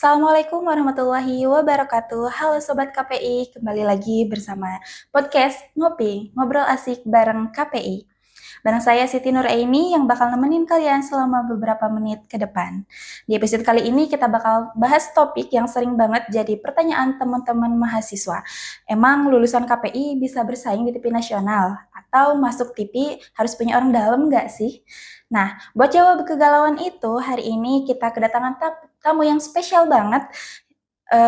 Assalamualaikum warahmatullahi wabarakatuh. Halo Sobat KPI, kembali lagi bersama podcast Ngopi, Ngobrol Asik bareng KPI. Bareng saya Siti Nuraini yang bakal nemenin kalian selama beberapa menit ke depan. Di episode kali ini kita bakal bahas topik yang sering banget jadi pertanyaan teman-teman mahasiswa. Emang lulusan KPI bisa bersaing di TV nasional? Atau masuk TV harus punya orang dalam nggak sih? Nah, buat jawab kegalauan itu, hari ini kita kedatangan tamu yang spesial banget.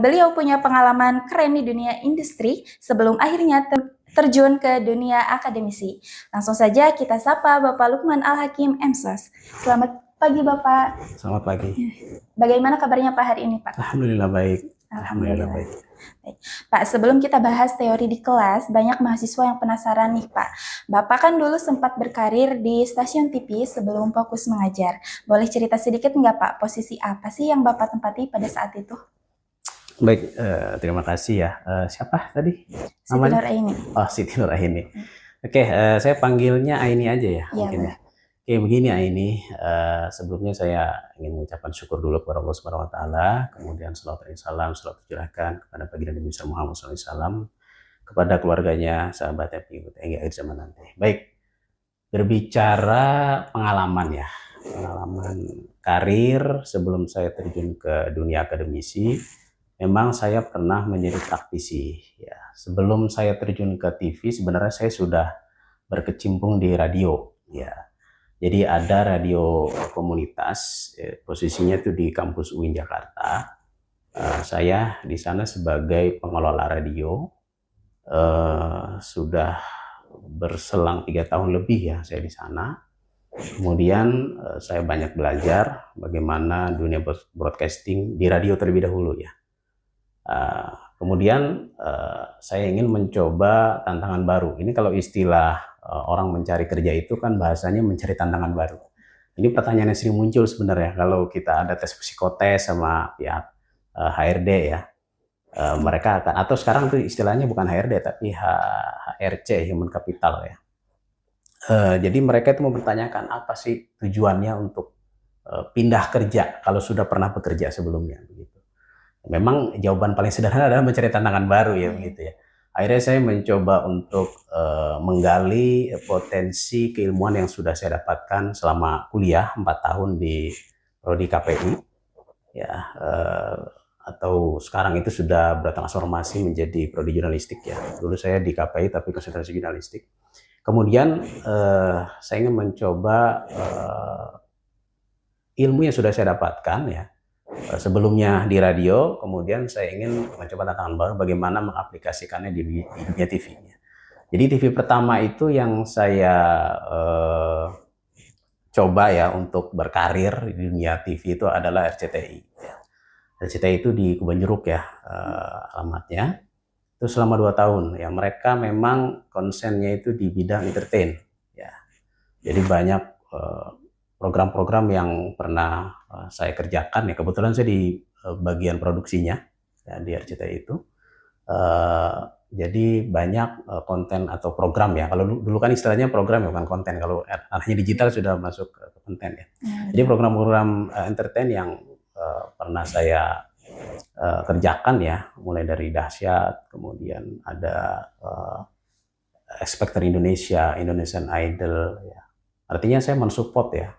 Beliau punya pengalaman keren di dunia industri sebelum akhirnya terjun ke dunia akademisi. Langsung saja kita sapa Bapak Lukman Al-Hakim MSOS. Selamat pagi Bapak. Selamat pagi. Bagaimana kabarnya Pak hari ini Pak? Alhamdulillah baik. Alhamdulillah baik. Pak, sebelum kita bahas teori di kelas, banyak mahasiswa yang penasaran nih Pak. Bapak kan dulu sempat berkarir di stasiun TV sebelum fokus mengajar. Boleh cerita sedikit nggak Pak, posisi apa sih yang Bapak tempati pada saat itu? Baik, terima kasih ya. Siapa tadi Siti Nuraini. Oh, Siti Nuraini. Oke, saya panggilnya Aini aja ya, mungkin ya. Oke, begini Aini, sebelumnya saya ingin mengucapkan syukur dulu kepada Allah Subhanahu wa taala, kemudian salawat dan salam selalu tercurahkan kepada baginda Nabi Muhammad SAW, kepada keluarganya, sahabatnya, pengikut hingga akhir zaman nanti. Baik, berbicara pengalaman ya, pengalaman karir sebelum saya terjun ke dunia akademisi, memang saya pernah menjadi praktisi. Ya, sebelum saya terjun ke TV, sebenarnya saya sudah berkecimpung di radio. Ya, jadi ada radio komunitas, posisinya itu di kampus UIN Jakarta. Saya di sana sebagai pengelola radio. Sudah berselang 3 tahun lebih ya saya di sana. Kemudian saya banyak belajar bagaimana dunia broadcasting di radio terlebih dahulu ya. Kemudian saya ingin mencoba tantangan baru. Ini kalau istilah orang mencari kerja itu kan bahasanya mencari tantangan baru. Ini pertanyaan yang sering muncul sebenarnya kalau kita ada tes psikotes sama pihak HRD ya. Mereka akan, atau sekarang tuh istilahnya bukan HRD tapi HRC, Human Capital ya. Jadi mereka itu mempertanyakan apa sih tujuannya untuk pindah kerja kalau sudah pernah bekerja sebelumnya begitu. Memang jawaban paling sederhana adalah mencari tantangan baru ya begitu ya. Akhirnya saya mencoba untuk menggali potensi keilmuan yang sudah saya dapatkan selama kuliah 4 tahun di prodi KPI ya, atau sekarang itu sudah bertransformasi menjadi prodi jurnalistik ya. Dulu saya di KPI tapi konsentrasi jurnalistik. Kemudian saya ingin mencoba ilmu yang sudah saya dapatkan ya. Sebelumnya di radio, kemudian saya ingin mencoba tantangan baru bagaimana mengaplikasikannya di dunia TV. Jadi TV pertama itu yang saya coba ya untuk berkarir di dunia TV itu adalah RCTI. RCTI itu di Kubanjeruk ya alamatnya. Itu selama 2 tahun ya, mereka memang konsennya itu di bidang entertain ya. Jadi banyak program-program yang pernah saya kerjakan ya, kebetulan saya di bagian produksinya ya, di RCTI itu. Jadi banyak konten atau program ya, kalau dulu kan istilahnya program ya bukan konten, kalau arahnya digital sudah masuk ke konten ya. Jadi program-program entertain yang pernah saya kerjakan ya, mulai dari Dahsyat, kemudian ada X Factor Indonesia, Indonesian Idol ya. Artinya saya mensupport ya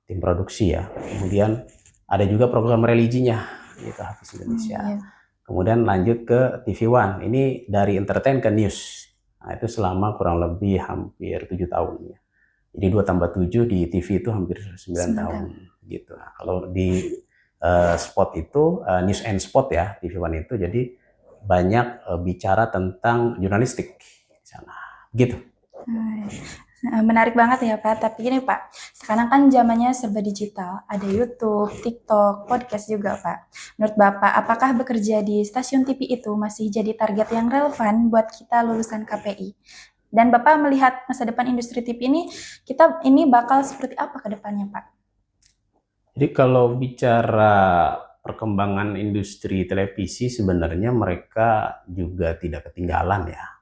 tim produksi ya. Kemudian ada juga program religinya gitu, Hafiz Indonesia. Kemudian lanjut ke TV One. Ini dari entertain ke news. Nah, itu selama kurang lebih hampir 7 tahun ya. Jadi 2 tambah 7 di TV itu hampir 9 tahun gitu. Nah, kalau di spot itu news and spot ya, TV One itu jadi banyak bicara tentang jurnalistik di sana. Gitu. Menarik banget ya Pak, tapi gini Pak, sekarang kan zamannya serba digital, ada YouTube, TikTok, podcast juga Pak. Menurut Bapak, apakah bekerja di stasiun TV itu masih jadi target yang relevan buat kita lulusan KPI? Dan Bapak melihat masa depan industri TV ini bakal seperti apa ke depannya Pak? Jadi kalau bicara perkembangan industri televisi sebenarnya mereka juga tidak ketinggalan ya.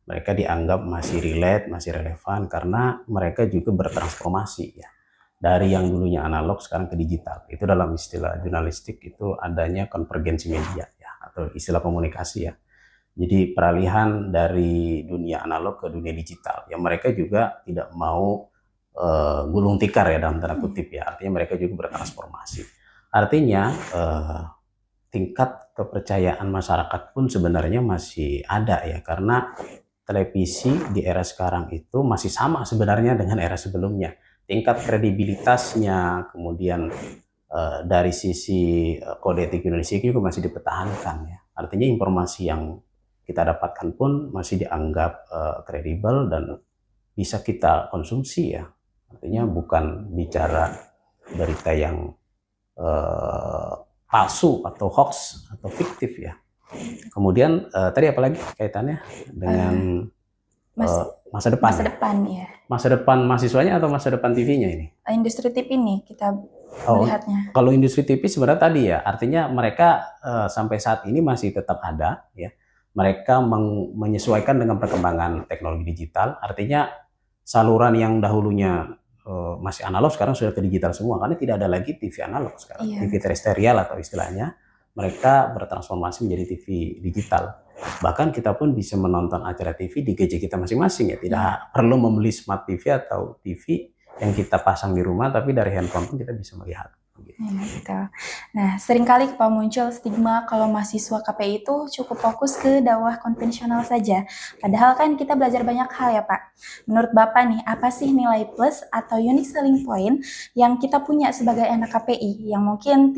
Mereka dianggap masih relate, masih relevan karena mereka juga bertransformasi ya. dari yang dulunya analog sekarang ke digital. Itu dalam istilah jurnalistik itu adanya konvergensi media ya, atau istilah komunikasi ya. Jadi peralihan dari dunia analog ke dunia digital. Yang mereka juga tidak mau gulung tikar ya dalam tanda kutip ya. Artinya mereka juga bertransformasi. Artinya tingkat kepercayaan masyarakat pun sebenarnya masih ada ya, karena televisi di era sekarang itu masih sama sebenarnya dengan era sebelumnya. Tingkat kredibilitasnya, kemudian dari sisi kode etik Indonesia juga masih dipertahankan ya. Artinya informasi yang kita dapatkan pun masih dianggap kredibel dan bisa kita konsumsi ya. Artinya bukan bicara berita yang palsu atau hoax atau fiktif ya. Kemudian tadi apalagi kaitannya dengan masa depan? Masa depan ya. Masa depan mahasiswanya atau masa depan TV-nya ini? Industri TV nih kita melihatnya. Kalau industri TV sebenarnya tadi ya, artinya mereka sampai saat ini masih tetap ada ya. Mereka menyesuaikan dengan perkembangan teknologi digital. Artinya saluran yang dahulunya masih analog sekarang sudah ke digital semua, karena tidak ada lagi TV analog sekarang. Iya. TV terestrial atau istilahnya, mereka bertransformasi menjadi TV digital. Bahkan kita pun bisa menonton acara TV di gadget kita masing-masing ya, tidak perlu membeli smart TV atau TV yang kita pasang di rumah, tapi dari handphone pun kita bisa melihat. Gitu. Nah, seringkali Pak muncul stigma kalau mahasiswa KPI itu cukup fokus ke dakwah konvensional saja. Padahal kan kita belajar banyak hal ya Pak. Menurut Bapak nih, apa sih nilai plus atau unique selling point yang kita punya sebagai anak KPI yang mungkin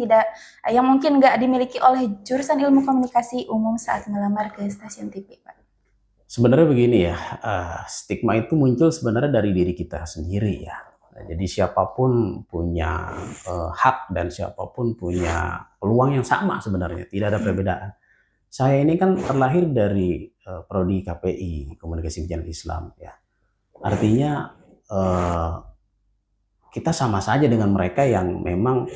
nggak dimiliki oleh jurusan ilmu komunikasi umum saat melamar ke stasiun TV Pak? Sebenarnya begini ya, stigma itu muncul sebenarnya dari diri kita sendiri ya. Nah, jadi siapapun punya hak dan siapapun punya peluang yang sama sebenarnya, tidak ada perbedaan. Saya ini kan terlahir dari prodi KPI, Komunikasi Pendidikan Islam ya. Artinya kita sama saja dengan mereka yang memang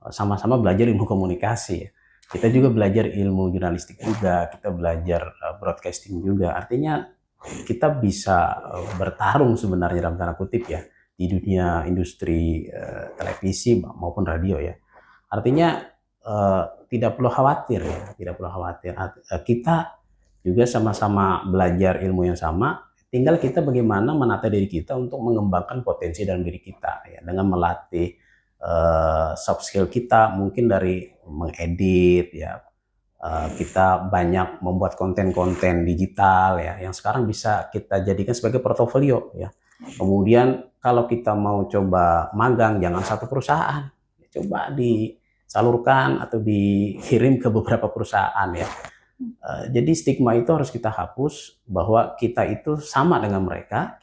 sama-sama belajar ilmu komunikasi ya. Kita juga belajar ilmu jurnalistik juga, kita belajar broadcasting juga. Artinya kita bisa bertarung sebenarnya dalam tanda kutip ya di dunia industri televisi maupun radio ya. Artinya tidak perlu khawatir ya, tidak perlu khawatir. Kita juga sama-sama belajar ilmu yang sama, tinggal kita bagaimana menata diri kita untuk mengembangkan potensi dalam diri kita ya, dengan melatih soft skill kita, mungkin dari mengedit ya. Kita banyak membuat konten-konten digital ya, yang sekarang bisa kita jadikan sebagai portofolio ya. Kemudian kalau kita mau coba magang, jangan satu perusahaan, coba disalurkan atau dikirim ke beberapa perusahaan ya. Jadi stigma itu harus kita hapus bahwa kita itu sama dengan mereka,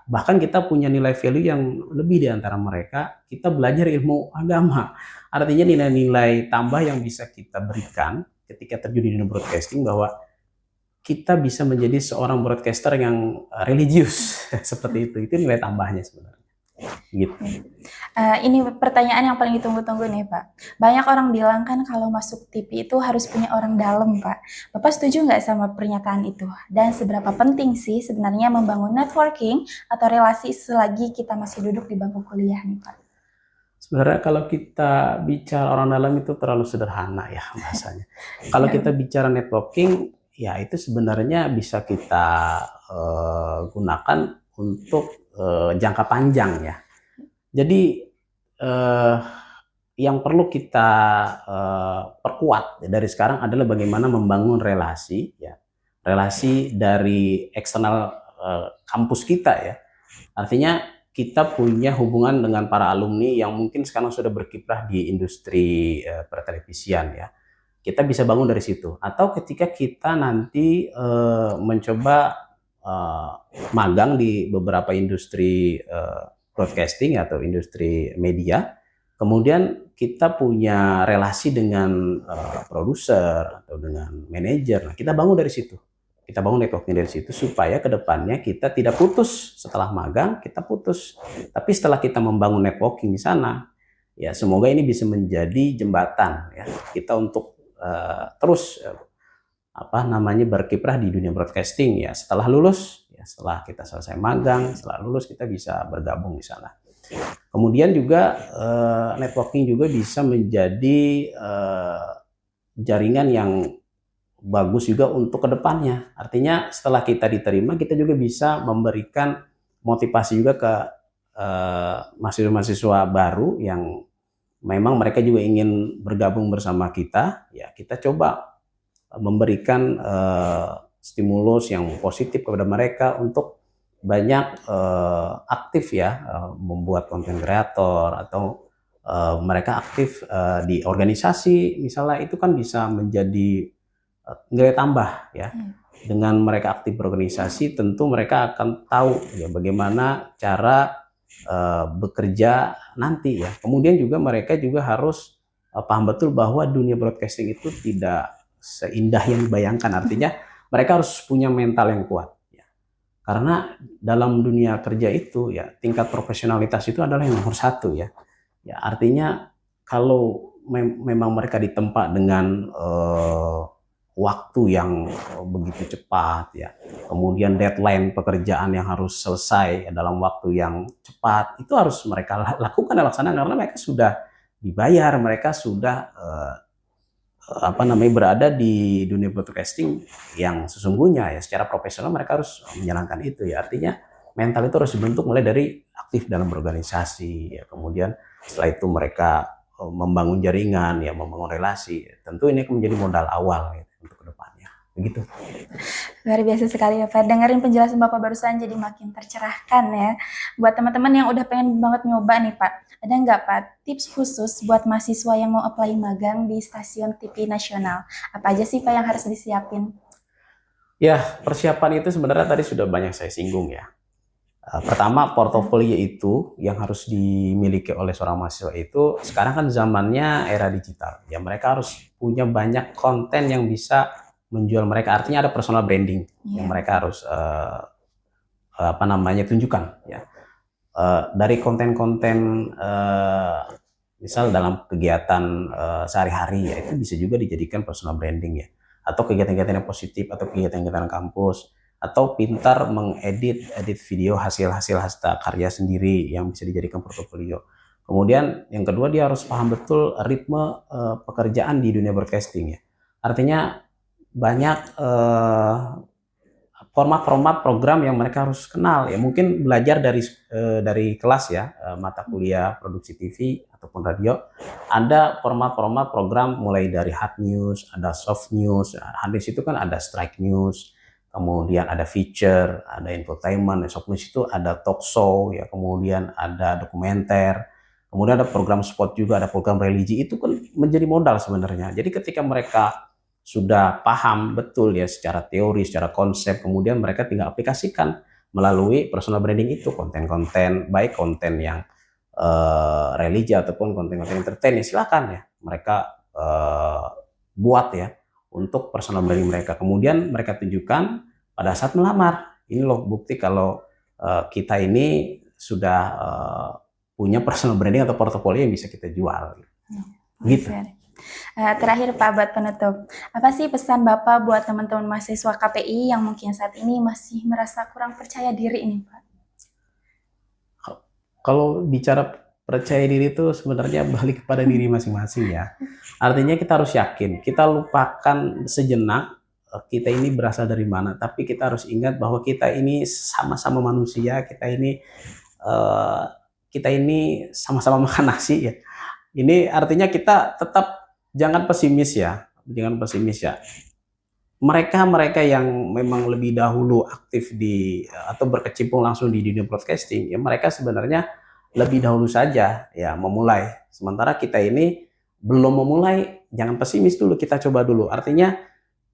bahkan kita punya nilai value yang lebih di antara mereka. Kita belajar ilmu agama, artinya nilai-nilai tambah yang bisa kita berikan ketika terjun di dunia broadcasting, bahwa kita bisa menjadi seorang broadcaster yang religius seperti itu nilai tambahnya sebenarnya. Gitu. Ini pertanyaan yang paling ditunggu-tunggu nih Pak. Banyak orang bilang kan kalau masuk TV itu harus punya orang dalam Pak. Bapak setuju nggak sama pernyataan itu? Dan seberapa penting sih sebenarnya membangun networking atau relasi selagi kita masih duduk di bangku kuliah nih Pak? Sebenarnya kalau kita bicara orang dalam itu terlalu sederhana ya bahasanya. Kalau kita bicara networking, ya itu sebenarnya bisa kita gunakan untuk jangka panjang ya. Jadi yang perlu kita perkuat dari sekarang adalah bagaimana membangun relasi ya, relasi dari eksternal kampus kita ya. Artinya kita punya hubungan dengan para alumni yang mungkin sekarang sudah berkiprah di industri pertelevisian ya. Kita bisa bangun dari situ. Atau ketika kita nanti mencoba magang di beberapa industri broadcasting atau industri media, kemudian kita punya relasi dengan produser atau dengan manajer. Nah, kita bangun dari situ. Kita bangun networking dari situ supaya kedepannya kita tidak putus setelah magang, kita putus. Tapi setelah kita membangun networking di sana, ya semoga ini bisa menjadi jembatan ya kita untuk terus berkiprah di dunia broadcasting ya. Setelah lulus, ya setelah kita selesai magang, setelah lulus kita bisa bergabung di sana. Kemudian juga networking juga bisa menjadi jaringan yang bagus juga untuk kedepannya. Artinya setelah kita diterima, kita juga bisa memberikan motivasi juga ke mahasiswa-mahasiswa baru yang memang mereka juga ingin bergabung bersama kita. Ya, kita coba memberikan stimulus yang positif kepada mereka untuk banyak aktif ya, membuat konten kreator atau mereka aktif di organisasi misalnya, itu kan bisa menjadi nilai tambah ya. Dengan mereka aktif berorganisasi, tentu mereka akan tahu ya bagaimana cara bekerja nanti ya. Kemudian juga mereka juga harus paham betul bahwa dunia broadcasting itu tidak seindah yang dibayangkan. Artinya mereka harus punya mental yang kuat ya. Karena dalam dunia kerja itu ya, tingkat profesionalitas itu adalah yang nomor satu ya. Ya artinya kalau memang mereka ditempa dengan waktu yang begitu cepat ya, kemudian deadline pekerjaan yang harus selesai dalam waktu yang cepat, itu harus mereka lakukan dan laksanakan karena mereka sudah dibayar, mereka sudah berada di dunia broadcasting yang sesungguhnya ya, secara profesional mereka harus menjalankan itu ya. Artinya mental itu harus dibentuk mulai dari aktif dalam berorganisasi ya, kemudian setelah itu mereka membangun jaringan ya, membangun relasi. Tentu ini akan menjadi modal awal ya, untuk kedepannya. Begitu. Luar biasa sekali ya Pak. Dengerin penjelasan Bapak barusan jadi makin tercerahkan ya. Buat teman-teman yang udah pengen banget nyoba nih Pak, ada nggak Pak tips khusus buat mahasiswa yang mau apply magang di stasiun TV nasional? Apa aja sih Pak yang harus disiapin? Ya, persiapan itu sebenarnya tadi sudah banyak saya singgung ya. Pertama, portofolio itu yang harus dimiliki oleh seorang mahasiswa itu, sekarang kan zamannya era digital. Ya, mereka harus punya banyak konten yang bisa menjual mereka. Artinya ada personal branding yang mereka harus tunjukkan ya. Dari konten-konten misal dalam kegiatan sehari-hari ya, itu bisa juga dijadikan personal branding ya. Atau kegiatan-kegiatan yang positif, atau kegiatan-kegiatan kampus, atau pintar mengedit video hasil-hasil karya sendiri yang bisa dijadikan portofolio. Kemudian yang kedua, dia harus paham betul ritme pekerjaan di dunia broadcasting ya. Artinya banyak format-format program yang mereka harus kenal ya. Mungkin belajar dari kelas ya, mata kuliah produksi TV ataupun radio. Ada format-format program mulai dari hard news, ada soft news. Hard news itu kan ada strike news, kemudian ada feature, ada infotainment. Soft news itu ada talk show ya, kemudian ada dokumenter. Kemudian ada program sport juga, ada program religi. Itu kan menjadi modal sebenarnya. Jadi ketika mereka sudah paham betul ya secara teori, secara konsep, kemudian mereka tinggal aplikasikan melalui personal branding itu, konten-konten, baik konten yang religi ataupun konten-konten entertain ya, silakan ya mereka buat ya untuk personal branding mereka. Kemudian mereka tunjukkan pada saat melamar, ini loh bukti kalau kita ini sudah punya personal branding atau portofolio yang bisa kita jual. Gitu. Terakhir Pak, buat penutup, apa sih pesan Bapak buat teman-teman mahasiswa KPI yang mungkin saat ini masih merasa kurang percaya diri ini Pak? Kalau bicara percaya diri itu sebenarnya balik kepada diri masing-masing ya. Artinya kita harus yakin, kita lupakan sejenak kita ini berasal dari mana, tapi kita harus ingat bahwa kita ini sama-sama manusia, kita ini sama-sama makan nasi ya. Ini artinya kita tetap jangan pesimis ya, jangan pesimis ya. Mereka yang memang lebih dahulu aktif atau berkecimpung langsung di dunia broadcasting, ya mereka sebenarnya lebih dahulu saja ya memulai. Sementara kita ini belum memulai, jangan pesimis dulu, kita coba dulu. Artinya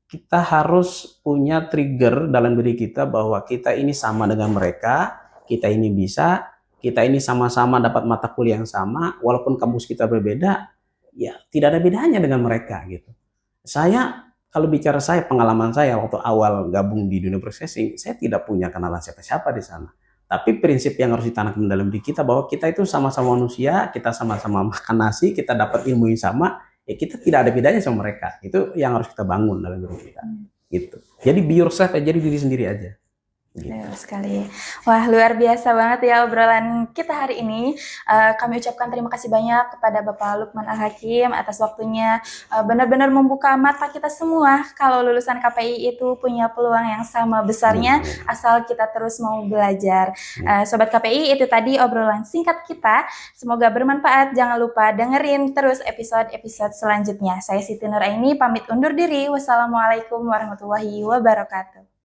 kita harus punya trigger dalam diri kita bahwa kita ini sama dengan mereka, kita ini bisa, kita ini sama-sama dapat mata kuliah yang sama, walaupun kampus kita berbeda, ya tidak ada bedanya dengan mereka gitu. Kalau bicara pengalaman saya waktu awal gabung di dunia broadcasting, saya tidak punya kenalan siapa-siapa di sana. Tapi prinsip yang harus ditanamkan dalam diri kita bahwa kita itu sama-sama manusia, kita sama-sama makan nasi, kita dapat ilmu yang sama, ya kita tidak ada bedanya sama mereka. Itu yang harus kita bangun dalam diri kita. Gitu. Jadi be yourself, jadi diri sendiri aja. gitu. Betul sekali. Wah, luar biasa banget ya obrolan kita hari ini. Kami ucapkan terima kasih banyak kepada Bapak Lukman Al-Hakim atas waktunya. Benar-benar membuka mata kita semua kalau lulusan KPI itu punya peluang yang sama besarnya Amin. asal kita terus mau belajar. Amin. Sobat KPI, itu tadi obrolan singkat kita. Semoga bermanfaat. Jangan lupa dengerin terus episode-episode selanjutnya. Saya Siti Nuraini pamit undur diri. Wassalamualaikum warahmatullahi wabarakatuh.